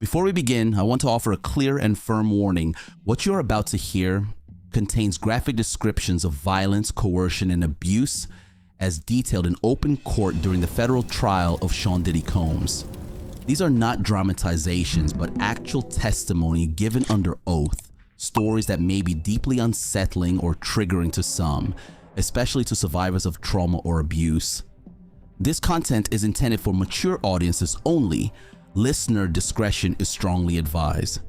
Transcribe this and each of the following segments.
Before we begin, I want to offer a clear and firm warning. What you're about to hear contains graphic descriptions of violence, coercion, and abuse as detailed in open court during the federal trial of Sean Diddy Combs. These are not dramatizations, but actual testimony given under oath, stories that may be deeply unsettling or triggering to some, especially to survivors of trauma or abuse. This content is intended for mature audiences only. Listener discretion is strongly advised.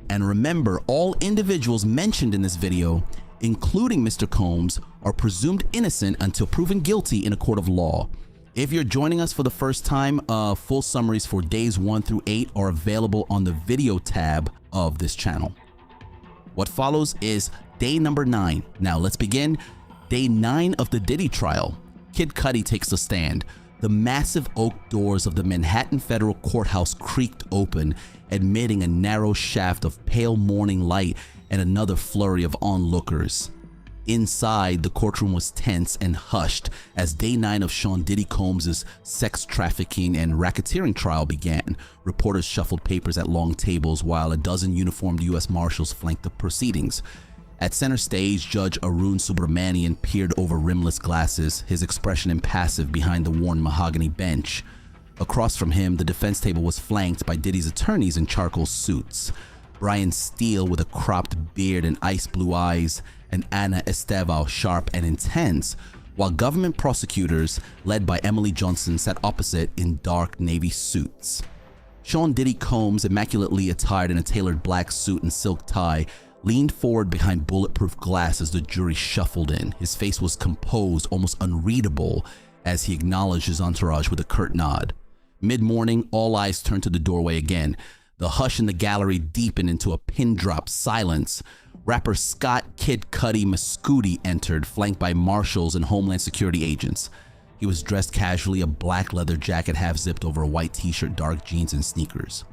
And remember, all individuals mentioned in this video, including Mr. Combs, are presumed innocent until proven guilty in a court of law. If you're joining us for the first time, full summaries for days 1 through 8 are available on the video tab of this channel. What follows is day number 9. Now let's begin. Day 9 of the Diddy trial. Kid Cudi takes the stand. The massive oak doors of the Manhattan Federal Courthouse creaked open, admitting a narrow shaft of pale morning light and another flurry of onlookers. Inside, the courtroom was tense and hushed as day 9 of Sean Diddy Combs' sex trafficking and racketeering trial began. Reporters shuffled papers at long tables while a dozen uniformed U.S. Marshals flanked the proceedings. At center stage, Judge Arun Subramanian peered over rimless glasses, his expression impassive behind the worn mahogany bench. Across from him, the defense table was flanked by Diddy's attorneys in charcoal suits. Brian Steele with a cropped beard and ice blue eyes, and Ana Estevao sharp and intense, while government prosecutors, led by Emily Johnson, sat opposite in dark navy suits. Sean Diddy Combs, immaculately attired in a tailored black suit and silk tie, leaned forward behind bulletproof glass as the jury shuffled in. His face was composed, almost unreadable, as he acknowledged his entourage with a curt nod. Mid-morning, all eyes turned to the doorway again. The hush in the gallery deepened into a pin-drop silence. Rapper Scott "Kid Cudi" Mescudi entered, flanked by marshals and Homeland Security agents. He was dressed casually, a black leather jacket half-zipped over a white t-shirt, dark jeans, and sneakers.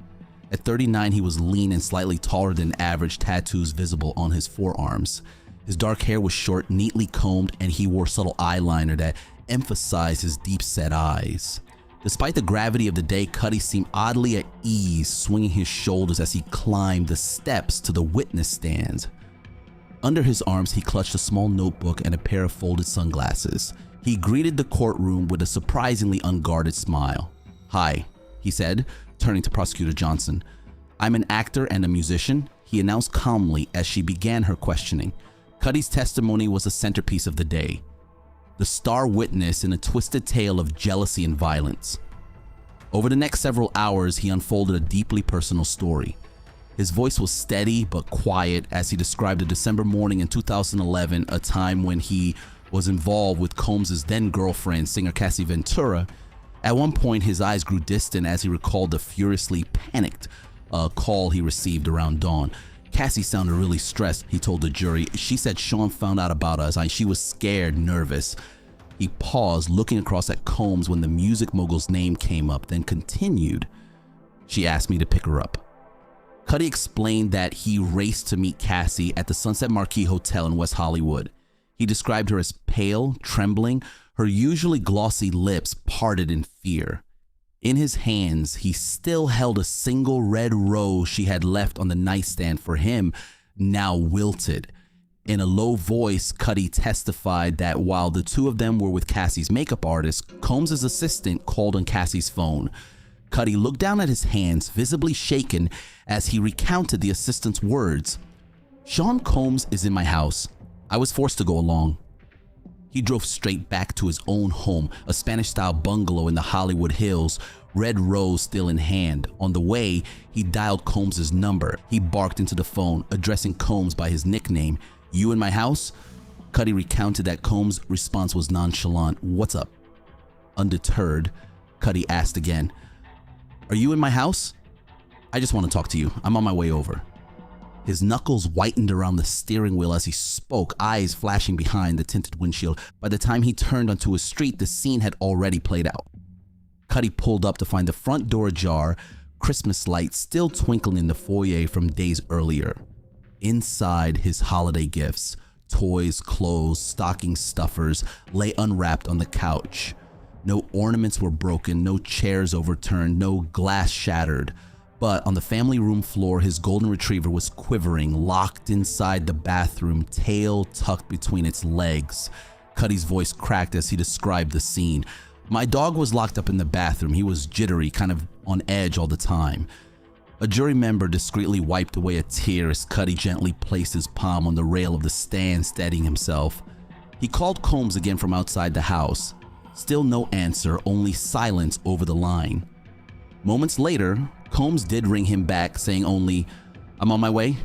At 39, he was lean and slightly taller than average, tattoos visible on his forearms. His dark hair was short, neatly combed, and he wore subtle eyeliner that emphasized his deep-set eyes. Despite the gravity of the day, Cudi seemed oddly at ease, swinging his shoulders as he climbed the steps to the witness stand. Under his arms, he clutched a small notebook and a pair of folded sunglasses. He greeted the courtroom with a surprisingly unguarded smile. "Hi," he said, turning to Prosecutor Johnson. "I'm an actor and a musician," he announced calmly as she began her questioning. Cudi's testimony was the centerpiece of the day, the star witness in a twisted tale of jealousy and violence. Over the next several hours, he unfolded a deeply personal story. His voice was steady but quiet as he described a December morning in 2011, a time when he was involved with Combs' then-girlfriend, singer Cassie Ventura. At one point, his eyes grew distant as he recalled the furiously panicked call he received around dawn. "Cassie sounded really stressed," he told the jury. "She said Sean found out about us. She was scared, nervous." He paused, looking across at Combs when the music mogul's name came up, then continued. "She asked me to pick her up." Cudi explained that he raced to meet Cassie at the Sunset Marquis Hotel in West Hollywood. He described her as pale, trembling, her usually glossy lips parted in fear. In his hands, he still held a single red rose she had left on the nightstand for him, now wilted. In a low voice, Cudi testified that while the two of them were with Cassie's makeup artist, Combs' assistant called on Cassie's phone. Cudi looked down at his hands, visibly shaken, as he recounted the assistant's words. "Sean Combs is in my house. I was forced to go along." He drove straight back to his own home, a Spanish-style bungalow in the Hollywood Hills, red rose still in hand. On the way, he dialed Combs' number. He barked into the phone, addressing Combs by his nickname. "You in my house?" Cudi recounted that Combs' response was nonchalant. "What's up?" Undeterred, Cudi asked again, "Are you in my house?" "I just want to talk to you. I'm on my way over." His knuckles whitened around the steering wheel as he spoke, eyes flashing behind the tinted windshield. By the time he turned onto a street, the scene had already played out. Cudi pulled up to find the front door ajar, Christmas lights still twinkling in the foyer from days earlier. Inside, his holiday gifts, toys, clothes, stocking stuffers, lay unwrapped on the couch. No ornaments were broken, no chairs overturned, no glass shattered. But on the family room floor, his golden retriever was quivering, locked inside the bathroom, tail tucked between its legs. Cudi's voice cracked as he described the scene. My dog was locked up in the bathroom. He was jittery, kind of on edge all the time. A jury member discreetly wiped away a tear as Cudi gently placed his palm on the rail of the stand, steadying himself. He called Combs again from outside the house. Still no answer, only silence over the line. Moments later, Combs did ring him back, saying only, "I'm on my way."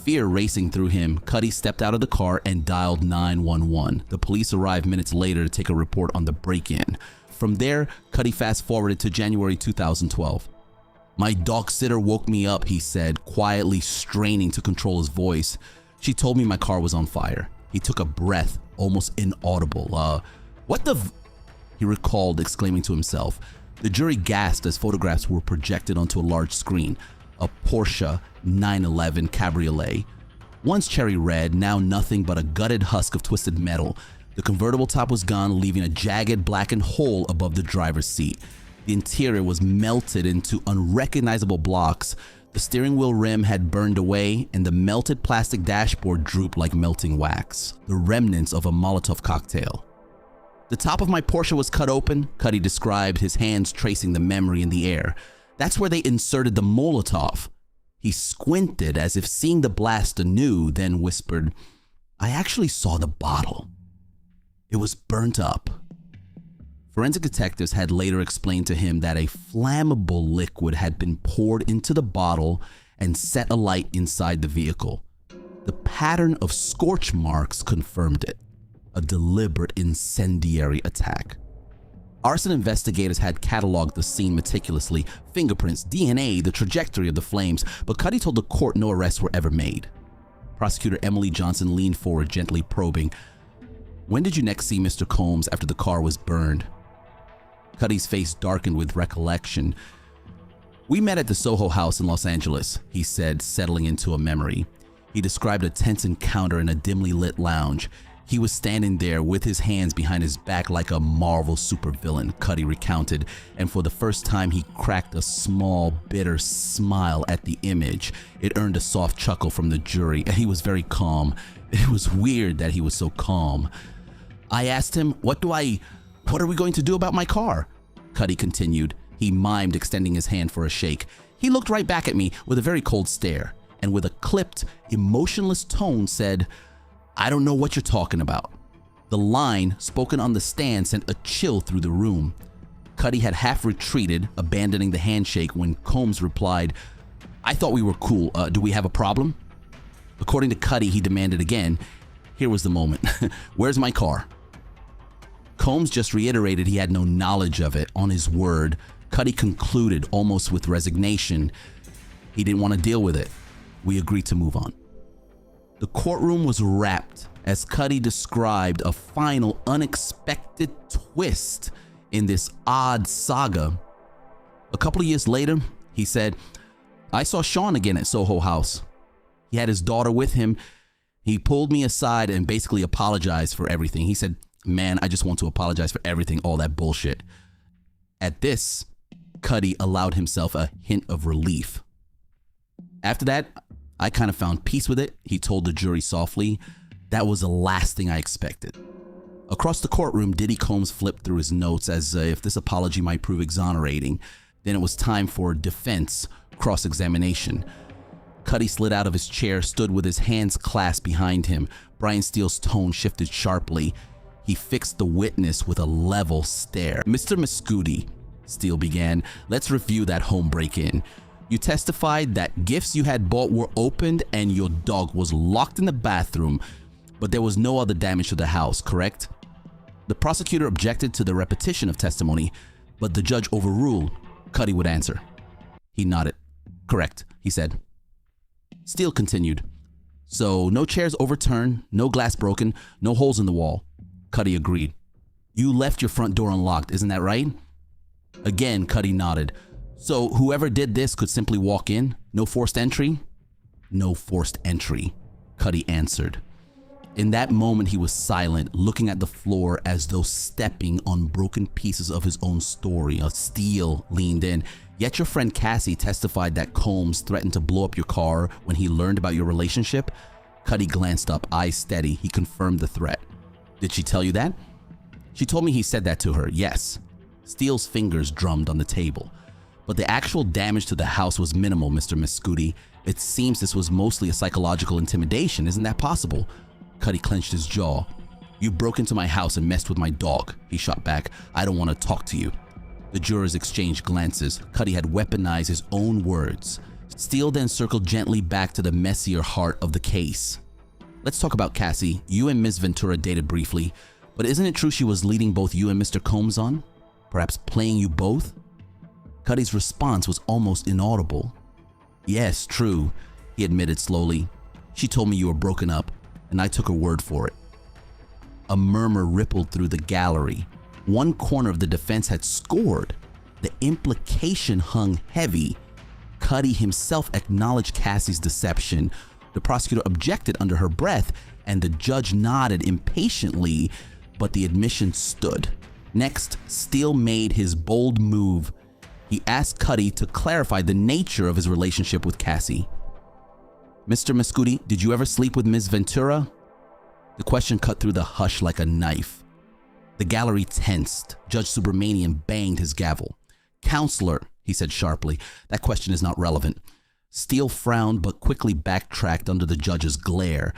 Fear racing through him, Cudi stepped out of the car and dialed 911. The police arrived minutes later to take a report on the break-in. From there, Cudi fast-forwarded to January 2012. "My dog sitter woke me up," he said, quietly straining to control his voice. "She told me my car was on fire." He took a breath, almost inaudible. What the he recalled, exclaiming to himself. The jury gasped as photographs were projected onto a large screen. A Porsche 911 Cabriolet. Once cherry red, now nothing but a gutted husk of twisted metal. The convertible top was gone, leaving a jagged blackened hole above the driver's seat. The interior was melted into unrecognizable blocks. The steering wheel rim had burned away, and the melted plastic dashboard drooped like melting wax, the remnants of a Molotov cocktail. "The top of my Porsche was cut open," Cudi described, his hands tracing the memory in the air. "That's where they inserted the Molotov." He squinted as if seeing the blast anew, then whispered, "I actually saw the bottle. It was burnt up." Forensic detectives had later explained to him that a flammable liquid had been poured into the bottle and set alight inside the vehicle. The pattern of scorch marks confirmed it. A deliberate incendiary attack. Arson investigators had cataloged the scene meticulously, fingerprints, DNA, the trajectory of the flames, but Cudi told the court no arrests were ever made. Prosecutor Emily Johnson leaned forward, gently probing, "When did you next see Mr. Combs after the car was burned?" Cudi's face darkened with recollection. "We met at the Soho House in Los Angeles," he said, settling into a memory. He described a tense encounter in a dimly lit lounge. "He was standing there with his hands behind his back like a Marvel supervillain," Cudi recounted, and for the first time he cracked a small, bitter smile at the image. It earned a soft chuckle from the jury, and he was very calm. It was weird that he was so calm. "I asked him, what are we going to do about my car?" Cudi continued. He mimed, extending his hand for a shake. "He looked right back at me with a very cold stare, and with a clipped, emotionless tone said, 'I don't know what you're talking about.'" The line, spoken on the stand, sent a chill through the room. Cudi had half retreated, abandoning the handshake, when Combs replied, "I thought we were cool. Do we have a problem?" According to Cudi, he demanded again. Here was the moment. "Where's my car?" Combs just reiterated he had no knowledge of it. On his word, Cudi concluded, almost with resignation, he didn't want to deal with it. We agreed to move on. The courtroom was wrapped as Cudi described a final unexpected twist in this odd saga. A couple of years later, he said, "I saw Sean again at Soho House. He had his daughter with him. He pulled me aside and basically apologized for everything. He said, 'Man, I just want to apologize for everything, all that bullshit.'" At this, Cudi allowed himself a hint of relief. "After that, I kind of found peace with it," he told the jury softly. "That was the last thing I expected." Across the courtroom, Diddy Combs flipped through his notes as if this apology might prove exonerating. Then it was time for defense cross-examination. Cudi slid out of his chair, stood with his hands clasped behind him. Brian Steele's tone shifted sharply. He fixed the witness with a level stare. "Mr. Mescudi," Steele began, "let's review that home break-in. You testified that gifts you had bought were opened and your dog was locked in the bathroom, but there was no other damage to the house, correct?" The prosecutor objected to the repetition of testimony, but the judge overruled. Cudi would answer. He nodded. "Correct," he said. Steele continued. "So no chairs overturned, no glass broken, no holes in the wall." Cudi agreed. "You left your front door unlocked, isn't that right?" Again, Cudi nodded. "So whoever did this could simply walk in? No forced entry?" "No forced entry," Cudi answered. In that moment, he was silent, looking at the floor as though stepping on broken pieces of his own story. Steele leaned in. Yet your friend Cassie testified that Combs threatened to blow up your car when he learned about your relationship. Cudi glanced up, eyes steady. He confirmed the threat. Did she tell you that? She told me he said that to her, yes. Steele's fingers drummed on the table. But the actual damage to the house was minimal, Mr. Mescudi. It seems this was mostly a psychological intimidation. Isn't that possible? Cudi clenched his jaw. You broke into my house and messed with my dog, he shot back. I don't want to talk to you. The jurors exchanged glances. Cudi had weaponized his own words. Steele then circled gently back to the messier heart of the case. Let's talk about Cassie. You and Ms. Ventura dated briefly, but isn't it true she was leading both you and Mr. Combs on? Perhaps playing you both? Cudi's response was almost inaudible. Yes, true, he admitted slowly. She told me you were broken up, and I took her word for it. A murmur rippled through the gallery. One corner of the defense had scored. The implication hung heavy. Cudi himself acknowledged Cassie's deception. The prosecutor objected under her breath, and the judge nodded impatiently, but the admission stood. Next, Steele made his bold move. He asked Cudi to clarify the nature of his relationship with Cassie. Mr. Mescudi, did you ever sleep with Ms. Ventura? The question cut through the hush like a knife. The gallery tensed. Judge Subramanian banged his gavel. Counselor, he said sharply, that question is not relevant. Steele frowned but quickly backtracked under the judge's glare.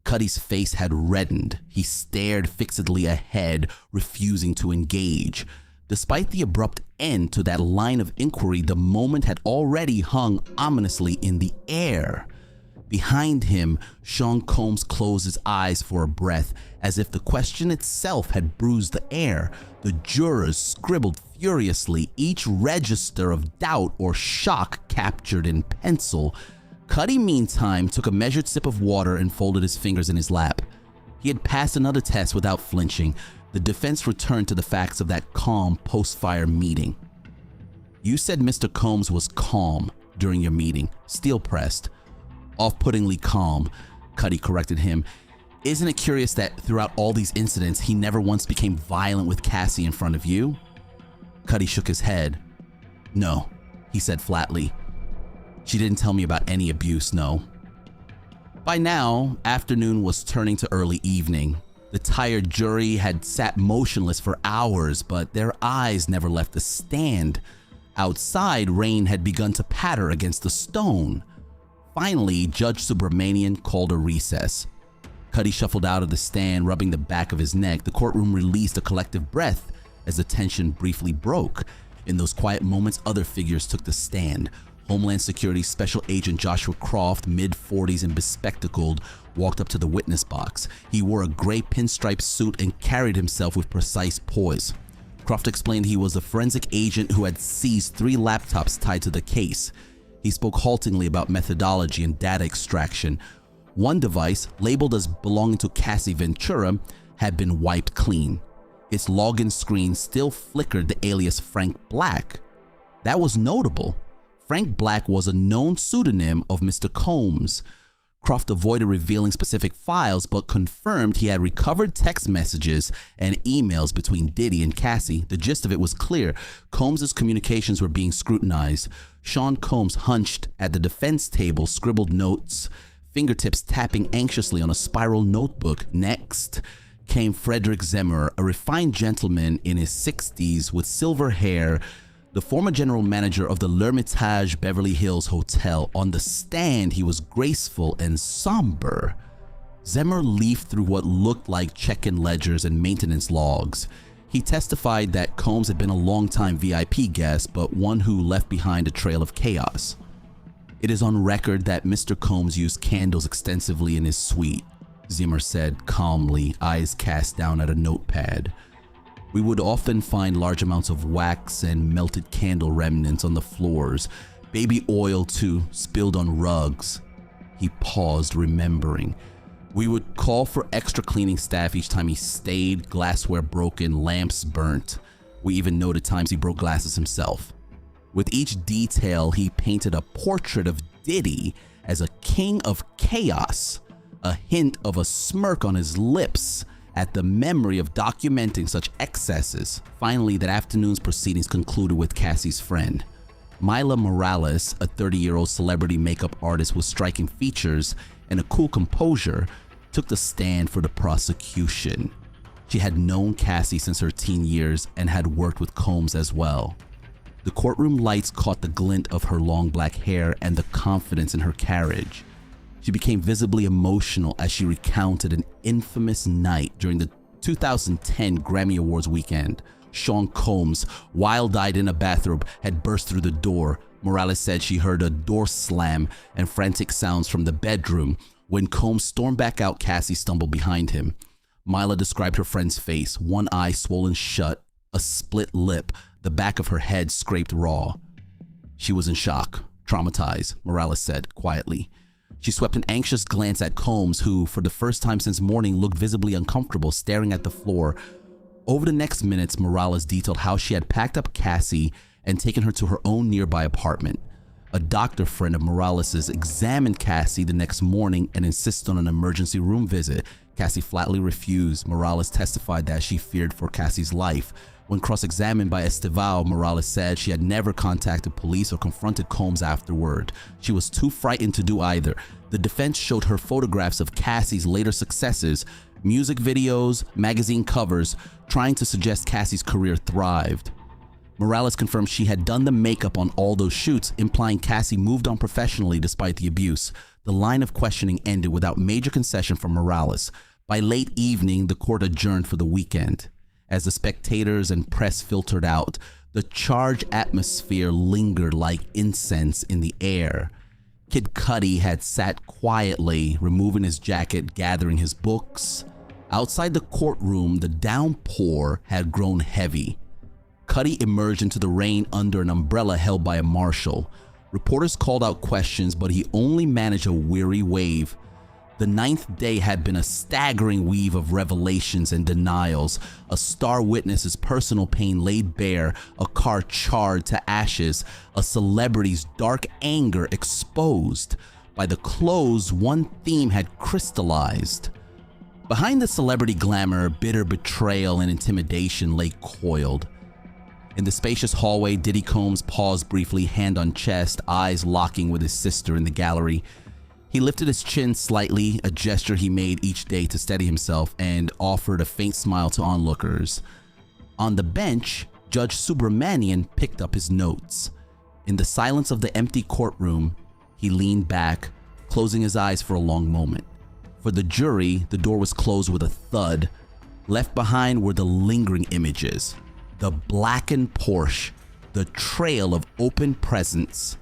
Cudi's face had reddened. He stared fixedly ahead, refusing to engage. Despite the abrupt end to that line of inquiry, the moment had already hung ominously in the air. Behind him, Sean Combs closed his eyes for a breath, as if the question itself had bruised the air. The jurors scribbled furiously, each register of doubt or shock captured in pencil. Cudi, meantime, took a measured sip of water and folded his fingers in his lap. He had passed another test without flinching. The defense returned to the facts of that calm post-fire meeting. You said Mr. Combs was calm during your meeting, Steele pressed. Off-puttingly calm, Cudi corrected him. Isn't it curious that throughout all these incidents, he never once became violent with Cassie in front of you? Cudi shook his head. No, he said flatly. She didn't tell me about any abuse, no. By now, afternoon was turning to early evening. The tired jury had sat motionless for hours, but their eyes never left the stand. Outside, rain had begun to patter against the stone. Finally, Judge Subramanian called a recess. Cudi shuffled out of the stand, rubbing the back of his neck. The courtroom released a collective breath as the tension briefly broke. In those quiet moments, other figures took the stand. Homeland Security Special Agent Joshua Croft, mid-40s and bespectacled, walked up to the witness box. He wore a gray pinstripe suit and carried himself with precise poise. Croft explained he was a forensic agent who had seized 3 laptops tied to the case. He spoke haltingly about methodology and data extraction. One device, labeled as belonging to Cassie Ventura, had been wiped clean. Its login screen still flickered the alias Frank Black. That was notable. Frank Black was a known pseudonym of Mr. Combs. Croft avoided revealing specific files, but confirmed he had recovered text messages and emails between Diddy and Cassie. The gist of it was clear. Combs' communications were being scrutinized. Sean Combs hunched at the defense table, scribbled notes, fingertips tapping anxiously on a spiral notebook. Next came Frederick Zemmer, a refined gentleman in his 60s with silver hair, the former general manager of the L'Ermitage Beverly Hills Hotel. On the stand, he was graceful and somber. Zemmer leafed through what looked like check-in ledgers and maintenance logs. He testified that Combs had been a longtime VIP guest, but one who left behind a trail of chaos. It is on record that Mr. Combs used candles extensively in his suite, Zemmer said calmly, eyes cast down at a notepad. We would often find large amounts of wax and melted candle remnants on the floors, baby oil too, spilled on rugs. He paused, remembering. We would call for extra cleaning staff each time he stayed, glassware broken, lamps burnt. We even noted times he broke glasses himself. With each detail, he painted a portrait of Diddy as a king of chaos, a hint of a smirk on his lips at the memory of documenting such excesses. Finally, that afternoon's proceedings concluded with Cassie's friend. Mylah Morales, a 30-year-old celebrity makeup artist with striking features and a cool composure, took the stand for the prosecution. She had known Cassie since her teen years and had worked with Combs as well. The courtroom lights caught the glint of her long black hair and the confidence in her carriage. She became visibly emotional as she recounted an infamous night during the 2010 Grammy Awards weekend. Sean Combs, wild-eyed in a bathrobe, had burst through the door. Morales said she heard a door slam and frantic sounds from the bedroom. When Combs stormed back out, Cassie stumbled behind him. Mylah described her friend's face, one eye swollen shut, a split lip, the back of her head scraped raw. She was in shock, traumatized, Morales said quietly. She swept an anxious glance at Combs, who, for the first time since morning, looked visibly uncomfortable, staring at the floor. Over the next minutes, Morales detailed how she had packed up Cassie and taken her to her own nearby apartment. A doctor friend of Morales's examined Cassie the next morning and insisted on an emergency room visit. Cassie flatly refused. Morales testified that she feared for Cassie's life. When cross-examined by Esteval, Morales said she had never contacted police or confronted Combs afterward. She was too frightened to do either. The defense showed her photographs of Cassie's later successes, music videos, magazine covers, trying to suggest Cassie's career thrived. Morales confirmed she had done the makeup on all those shoots, implying Cassie moved on professionally despite the abuse. The line of questioning ended without major concession from Morales. By late evening, the court adjourned for the weekend. As the spectators and press filtered out, the charged atmosphere lingered like incense in the air. Kid Cudi had sat quietly, removing his jacket, gathering his books. Outside the courtroom, the downpour had grown heavy. Cudi emerged into the rain under an umbrella held by a marshal. Reporters called out questions, but he only managed a weary wave. The ninth day had been a staggering weave of revelations and denials. A star witness's personal pain laid bare, a car charred to ashes, a celebrity's dark anger exposed. By the close, one theme had crystallized. Behind the celebrity glamour, bitter betrayal and intimidation lay coiled. In the spacious hallway, Diddy Combs paused briefly, hand on chest, eyes locking with his sister in the gallery. He lifted his chin slightly, a gesture he made each day to steady himself, and offered a faint smile to onlookers. On the bench, Judge Subramanian picked up his notes. In the silence of the empty courtroom, he leaned back, closing his eyes for a long moment. For the jury, the door was closed with a thud. Left behind were the lingering images. The blackened Porsche, the trail of open presents,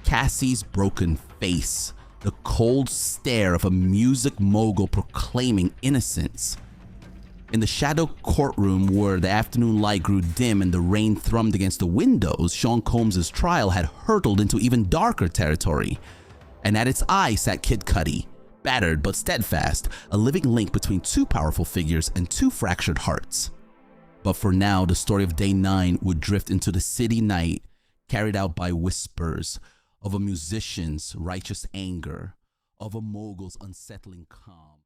Cassie's broken face, the cold stare of a music mogul proclaiming innocence. In the shadow courtroom where the afternoon light grew dim and the rain thrummed against the windows, Sean Combs' trial had hurtled into even darker territory. And at its eye sat Kid Cudi, battered but steadfast, a living link between two powerful figures and two fractured hearts. But for now, the story of Day 9 would drift into the city night, carried out by whispers of a musician's righteous anger, of a mogul's unsettling calm.